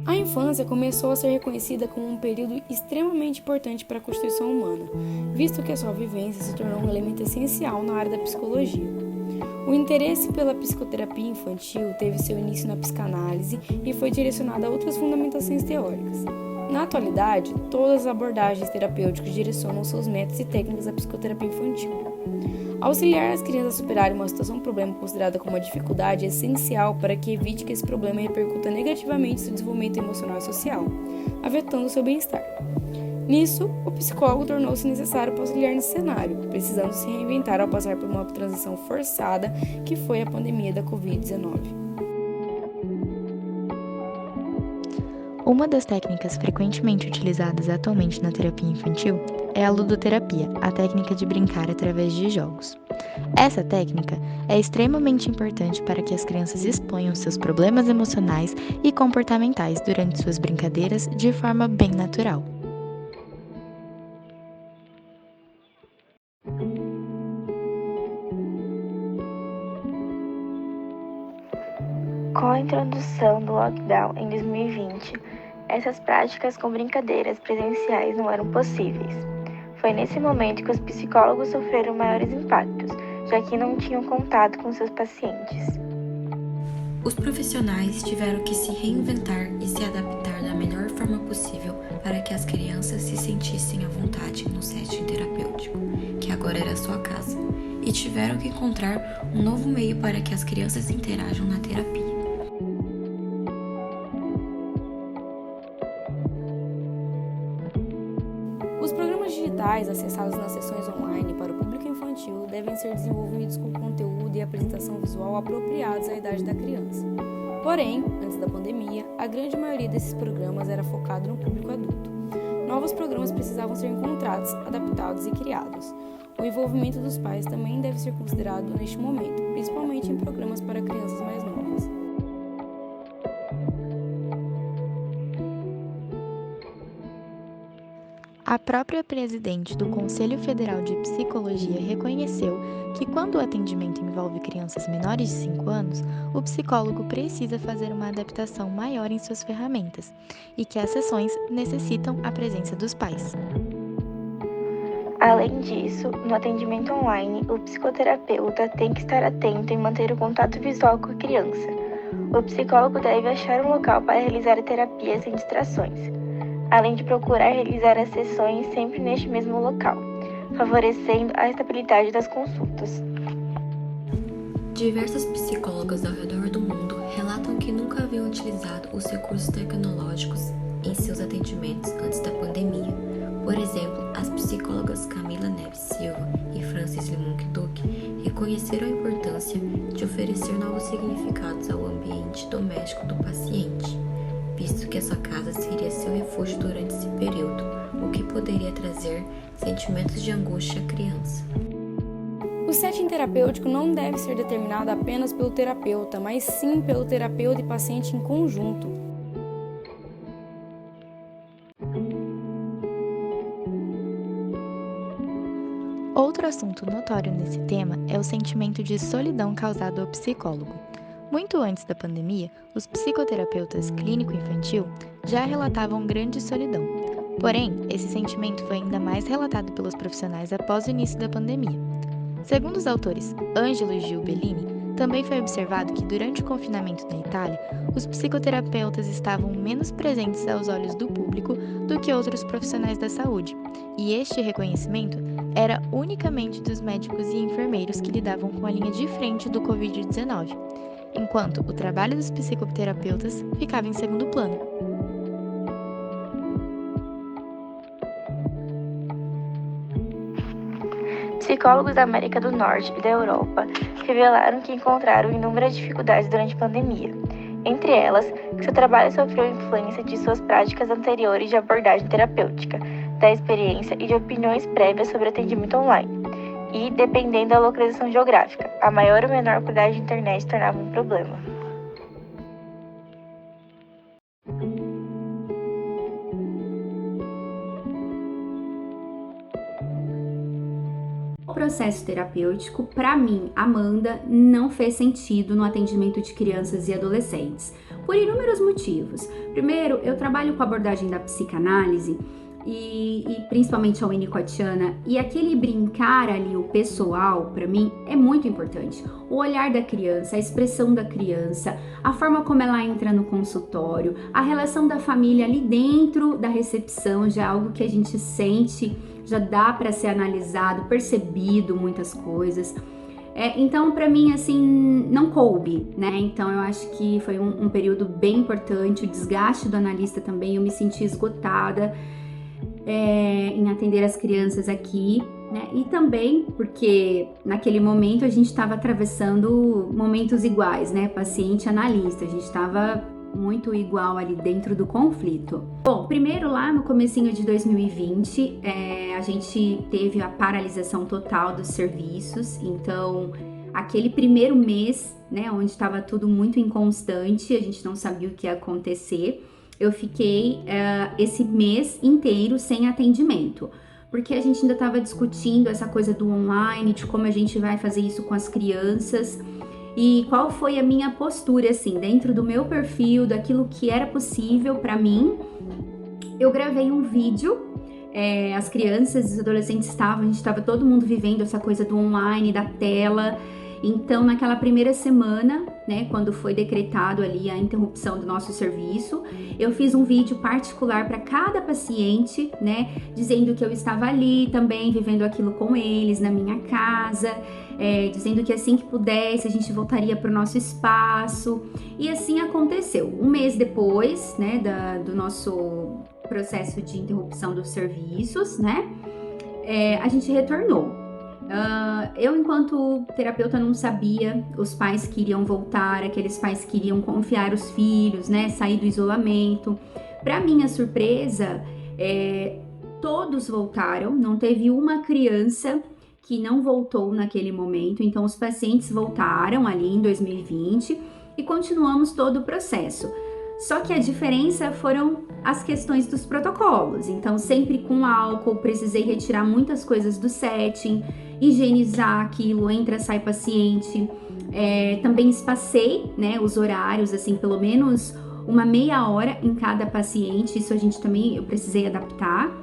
A infância começou a ser reconhecida como um período extremamente importante para a constituição humana, visto que a sua vivência se tornou um elemento essencial na área da psicologia. O interesse pela psicoterapia infantil teve seu início na psicanálise e foi direcionado a outras fundamentações teóricas. Na atualidade, todas as abordagens terapêuticas direcionam seus métodos e técnicas à psicoterapia infantil. Auxiliar as crianças a superarem uma situação ou problema considerada como uma dificuldade é essencial para que evite que esse problema repercuta negativamente seu desenvolvimento emocional e social, afetando seu bem-estar. Nisso, o psicólogo tornou-se necessário para auxiliar nesse cenário, precisando se reinventar ao passar por uma transição forçada que foi a pandemia da Covid-19. Uma das técnicas frequentemente utilizadas atualmente na terapia infantil é a ludoterapia, a técnica de brincar através de jogos. Essa técnica é extremamente importante para que as crianças exponham seus problemas emocionais e comportamentais durante suas brincadeiras de forma bem natural. Com a introdução do lockdown em 2020, essas práticas com brincadeiras presenciais não eram possíveis. Foi nesse momento que os psicólogos sofreram maiores impactos, já que não tinham contato com seus pacientes. Os profissionais tiveram que se reinventar e se adaptar da melhor forma possível para que as crianças se sentissem à vontade no setting terapêutico, que agora era sua casa, e tiveram que encontrar um novo meio para que as crianças interajam na terapia. Os programas digitais acessados nas sessões online para o público infantil devem ser desenvolvidos com conteúdo e apresentação visual apropriados à idade da criança. Porém, antes da pandemia, a grande maioria desses programas era focado no público adulto. Novos programas precisavam ser encontrados, adaptados e criados. O envolvimento dos pais também deve ser considerado neste momento, principalmente em programas para crianças mais novas. A própria presidente do Conselho Federal de Psicologia reconheceu que, quando o atendimento envolve crianças menores de 5 anos, o psicólogo precisa fazer uma adaptação maior em suas ferramentas e que as sessões necessitam a presença dos pais. Além disso, no atendimento online, o psicoterapeuta tem que estar atento em manter o contato visual com a criança. O psicólogo deve achar um local para realizar a terapia sem distrações, além de procurar realizar as sessões sempre neste mesmo local, favorecendo a estabilidade das consultas. Diversas psicólogas ao redor do mundo relatam que nunca haviam utilizado os recursos tecnológicos em seus atendimentos antes da pandemia. Por exemplo, as psicólogas Camila Neves Silva e Francis Limunk Duque reconheceram a importância de oferecer novos significados ao ambiente doméstico do paciente, visto que a sua casa seria seu refúgio durante esse período, o que poderia trazer sentimentos de angústia à criança. O setting terapêutico não deve ser determinado apenas pelo terapeuta, mas sim pelo terapeuta e paciente em conjunto. Outro assunto notório nesse tema é o sentimento de solidão causado ao psicólogo. Muito antes da pandemia, os psicoterapeutas clínico-infantil já relatavam grande solidão. Porém, esse sentimento foi ainda mais relatado pelos profissionais após o início da pandemia. Segundo os autores Ângelo e Gil Bellini, também foi observado que durante o confinamento na Itália, os psicoterapeutas estavam menos presentes aos olhos do público do que outros profissionais da saúde, e este reconhecimento era unicamente dos médicos e enfermeiros que lidavam com a linha de frente do Covid-19, enquanto o trabalho dos psicoterapeutas ficava em segundo plano. Psicólogos da América do Norte e da Europa revelaram que encontraram inúmeras dificuldades durante a pandemia. Entre elas, que seu trabalho sofreu influência de suas práticas anteriores de abordagem terapêutica, da experiência e de opiniões prévias sobre atendimento online. E, dependendo da localização geográfica, a maior ou menor qualidade de internet tornava um problema. O processo terapêutico, para mim, Amanda, não fez sentido no atendimento de crianças e adolescentes, por inúmeros motivos. Primeiro, eu trabalho com a abordagem da psicanálise e principalmente a winnicottiana, e aquele brincar ali, o pessoal, para mim, é muito importante. O olhar da criança, a expressão da criança, a forma como ela entra no consultório, a relação da família ali dentro da recepção, já é algo que a gente sente, já dá para ser analisado, percebido muitas coisas. Então, para mim, assim, não coube, né? Então, eu acho que foi um período bem importante. O desgaste do analista também, eu me senti esgotada em atender as crianças aqui, né? E também porque naquele momento a gente estava atravessando momentos iguais, né? Paciente e analista, a gente estava muito igual ali dentro do conflito. Bom, primeiro lá no comecinho de 2020, a gente teve a paralisação total dos serviços, então aquele primeiro mês, né, onde estava tudo muito inconstante, a gente não sabia o que ia acontecer, eu fiquei esse mês inteiro sem atendimento, porque a gente ainda estava discutindo essa coisa do online, de como a gente vai fazer isso com as crianças. E qual foi a minha postura, assim, dentro do meu perfil, daquilo que era possível para mim. Eu gravei um vídeo, as crianças e os adolescentes a gente estava todo mundo vivendo essa coisa do online, da tela. Então, naquela primeira semana, né, quando foi decretado ali a interrupção do nosso serviço, eu fiz um vídeo particular para cada paciente, né, dizendo que eu estava ali também vivendo aquilo com eles, na minha casa, dizendo que assim que pudesse a gente voltaria para o nosso espaço, e assim aconteceu. Um mês depois, né, do nosso processo de interrupção dos serviços, né, a gente retornou. Eu, enquanto terapeuta, não sabia os pais que iriam voltar, aqueles pais que iriam confiar os filhos, né, sair do isolamento. Para minha surpresa, todos voltaram, não teve uma criança que não voltou naquele momento, então os pacientes voltaram ali em 2020 e continuamos todo o processo. Só que a diferença foram as questões dos protocolos, então sempre com álcool, precisei retirar muitas coisas do setting, higienizar aquilo, entra e sai paciente, também espacei, né, os horários, assim, pelo menos uma meia hora em cada paciente, isso eu precisei adaptar,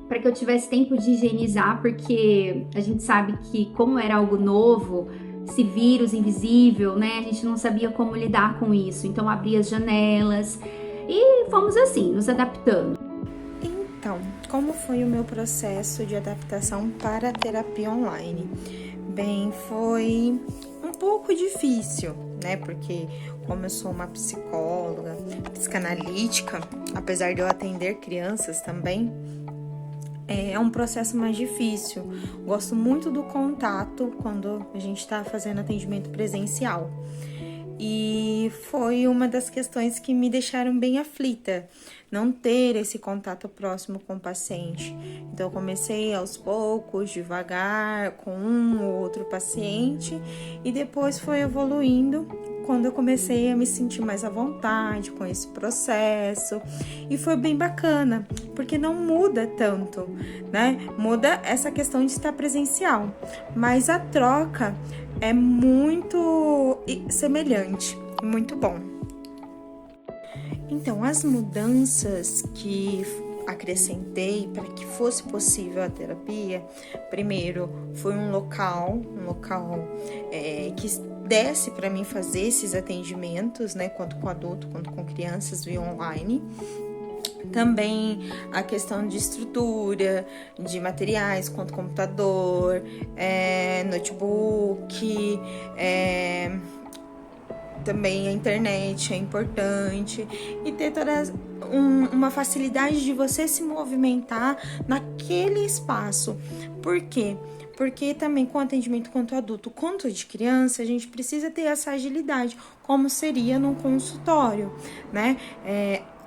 para que eu tivesse tempo de higienizar, porque a gente sabe que como era algo novo, esse vírus invisível, né, a gente não sabia como lidar com isso, então abri as janelas e fomos assim, nos adaptando. Então, como foi o meu processo de adaptação para a terapia online? Bem, foi um pouco difícil, né? Porque como eu sou uma psicóloga, psicanalítica, apesar de eu atender crianças também, é um processo mais difícil. Gosto muito do contato quando a gente está fazendo atendimento presencial. E foi uma das questões que me deixaram bem aflita, não ter esse contato próximo com o paciente. Então, eu comecei aos poucos, devagar, com um ou outro paciente, e depois foi evoluindo quando eu comecei a me sentir mais à vontade com esse processo. E foi bem bacana, porque não muda tanto, né? Muda essa questão de estar presencial, mas a troca é muito semelhante, muito bom. Então, as mudanças que acrescentei para que fosse possível a terapia, primeiro foi um local que desse para mim fazer esses atendimentos, né, quanto com adulto, quanto com crianças via online. Também a questão de estrutura, de materiais, quanto computador, notebook, também a internet é importante, e ter toda uma facilidade de você se movimentar naquele espaço. Por quê? Porque também com atendimento quanto adulto, quanto de criança, a gente precisa ter essa agilidade, como seria num consultório, né?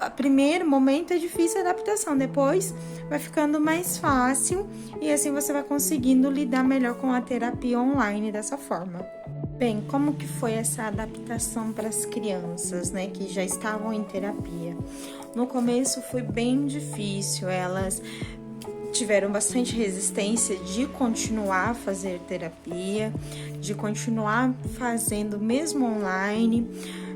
O primeiro momento é difícil a adaptação, depois vai ficando mais fácil e assim você vai conseguindo lidar melhor com a terapia online dessa forma. Bem, como que foi essa adaptação para as crianças, né, que já estavam em terapia? No começo foi bem difícil, elas tiveram bastante resistência de continuar a fazer terapia, de continuar fazendo mesmo online.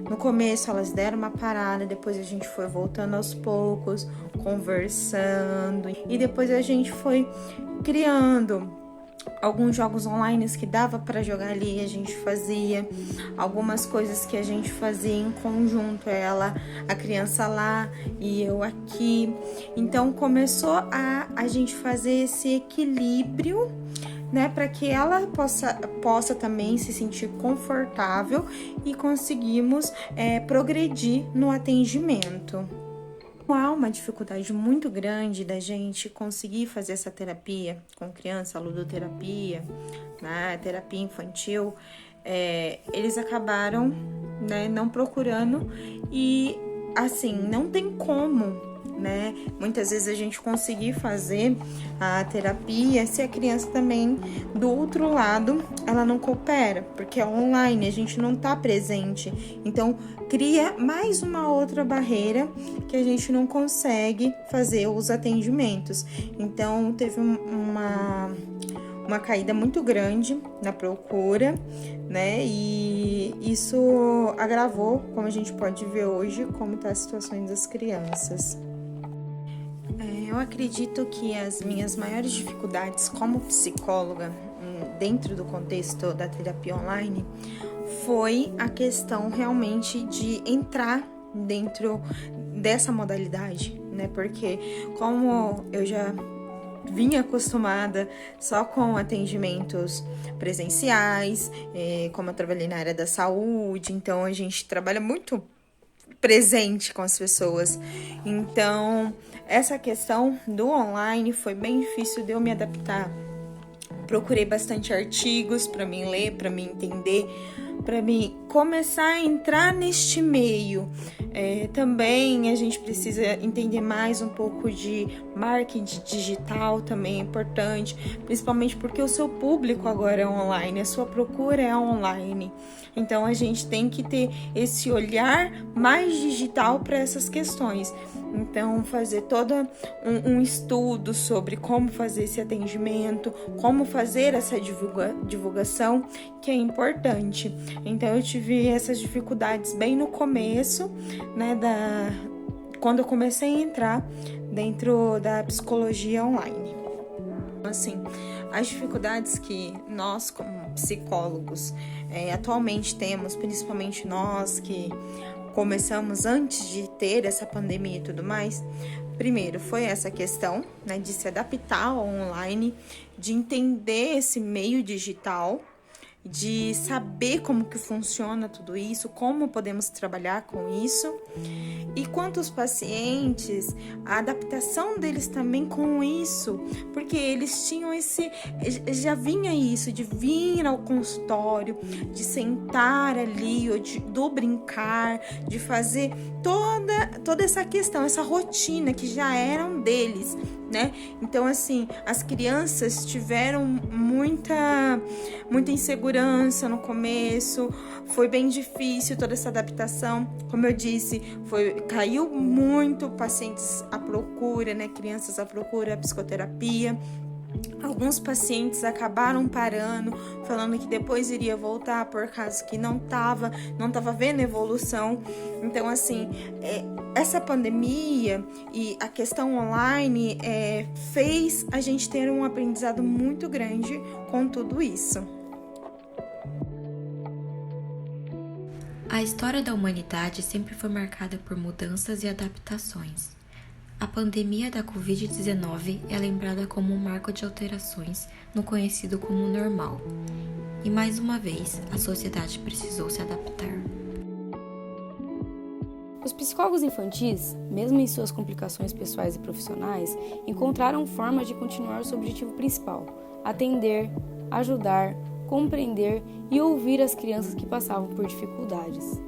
No começo elas deram uma parada, depois a gente foi voltando aos poucos, conversando, e depois a gente foi criando alguns jogos online que dava para jogar ali, a gente fazia algumas coisas que a gente fazia em conjunto, a criança lá e eu aqui. Então começou a gente fazer esse equilíbrio, né, para que ela possa também se sentir confortável e conseguimos progredir no atendimento. Há uma dificuldade muito grande da gente conseguir fazer essa terapia com criança, a ludoterapia, né, terapia infantil. Eles acabaram, né, não procurando e, assim, não tem como, né, muitas vezes a gente conseguir fazer a terapia se a criança também, do outro lado, ela não coopera, porque é online, a gente não tá presente. Então, cria mais uma outra barreira que a gente não consegue fazer os atendimentos. Então, teve uma caída muito grande na procura, né? E isso agravou, como a gente pode ver hoje, como está a situação das crianças. Eu acredito que as minhas maiores dificuldades como psicóloga, dentro do contexto da terapia online, foi a questão realmente de entrar dentro dessa modalidade, né? Porque como eu já vinha acostumada só com atendimentos presenciais, como eu trabalhei na área da saúde, então a gente trabalha muito presente com as pessoas. Então, essa questão do online foi bem difícil de eu me adaptar. Procurei bastante artigos para mim ler, para mim entender, para mim começar a entrar neste meio. Também a gente precisa entender mais um pouco de marketing digital, também é importante, principalmente porque o seu público agora é online, a sua procura é online. Então a gente tem que ter esse olhar mais digital para essas questões. Então fazer todo um estudo sobre como fazer esse atendimento, como fazer essa divulgação, que é importante. Então eu tive essas dificuldades bem no começo, né, quando eu comecei a entrar dentro da psicologia online. Assim, as dificuldades que nós como psicólogos atualmente temos, principalmente nós que começamos antes de ter essa pandemia e tudo mais, primeiro foi essa questão, né, de se adaptar ao online, de entender esse meio digital, de saber como que funciona tudo isso, como podemos trabalhar com isso. E quanto aos pacientes, a adaptação deles também com isso, porque eles tinham já vinha isso, de vir ao consultório, de sentar ali, ou do brincar, de fazer toda essa questão, essa rotina que já eram deles, né? Então, assim, as crianças tiveram muita insegurança no começo, foi bem difícil toda essa adaptação. Como eu disse, caiu muito pacientes à procura, né? Crianças à procura, a psicoterapia. Alguns pacientes acabaram parando, falando que depois iria voltar por causa que não tava vendo evolução. Então, assim, essa pandemia e a questão online fez a gente ter um aprendizado muito grande com tudo isso. A história da humanidade sempre foi marcada por mudanças e adaptações. A pandemia da Covid-19 é lembrada como um marco de alterações no conhecido como normal. E mais uma vez, a sociedade precisou se adaptar. Os psicólogos infantis, mesmo em suas complicações pessoais e profissionais, encontraram formas de continuar o seu objetivo principal: atender, ajudar, compreender e ouvir as crianças que passavam por dificuldades.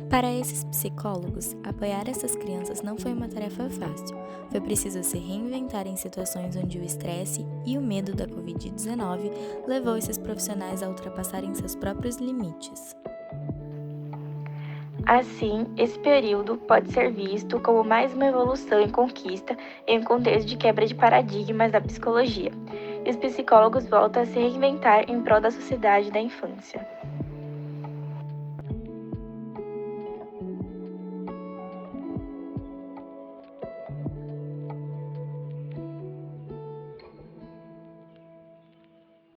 Para esses psicólogos, apoiar essas crianças não foi uma tarefa fácil. Foi preciso se reinventar em situações onde o estresse e o medo da Covid-19 levou esses profissionais a ultrapassarem seus próprios limites. Assim, esse período pode ser visto como mais uma evolução e conquista em um contexto de quebra de paradigmas da psicologia, e os psicólogos voltam a se reinventar em prol da sociedade da infância.